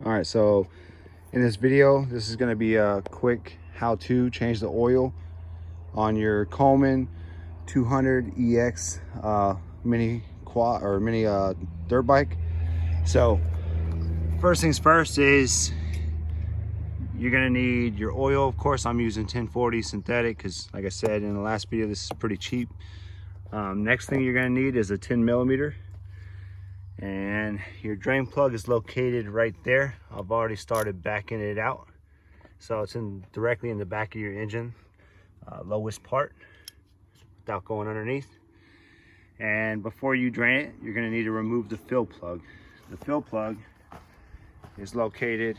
All right, so in this video, this is going to be a quick how-to change the oil on your Coleman 200 EX mini quad or mini dirt bike. So first things first is you're going to need your oil. Of course, I'm using 1040 synthetic because, like I said in the last video, this is pretty cheap. Next thing you're going to need is a 10 millimeter. And your drain plug is located right there. I've already started backing it out, so it's directly in the back of your engine, lowest part, without going underneath. And before you drain it, you're going to need to remove the fill plug. The fill plug is located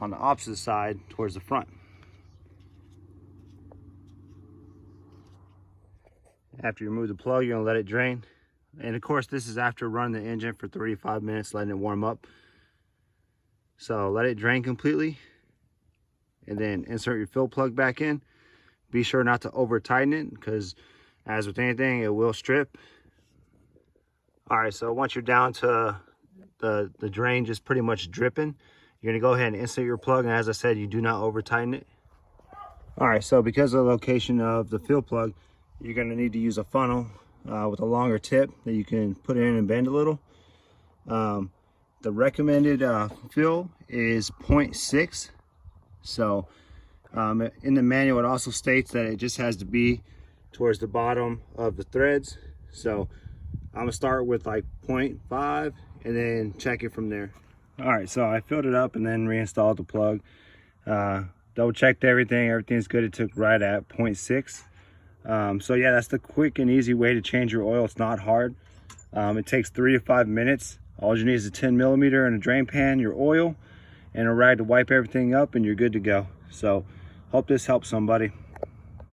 on the opposite side towards the front. After you remove the plug, you're going to let it drain. And of course, this is after running the engine for 35 minutes, letting it warm up. So let it drain completely and then insert your fill plug back in. Be sure not to over tighten it because, as with anything, it will strip. All right, so once you're down to the drain just pretty much dripping, you're gonna go ahead and insert your plug. And as I said, you do not over tighten it. All right, so because of the location of the fill plug, you're gonna need to use a funnel with a longer tip that you can put in and bend a little. The recommended fill is 0.6. So in the manual, it also states that it just has to be towards the bottom of the threads. So I'm gonna start with like 0.5 and then check it from there. All right, so I filled it up and then reinstalled the plug. Double checked everything. Everything's good. It took right at 0.6. So yeah, that's the quick and easy way to change your oil. It's not hard. It takes 3 to 5 minutes. All you need is a 10 millimeter and a drain pan, your oil, and a rag to wipe everything up, and you're good to go. So hope this helps somebody.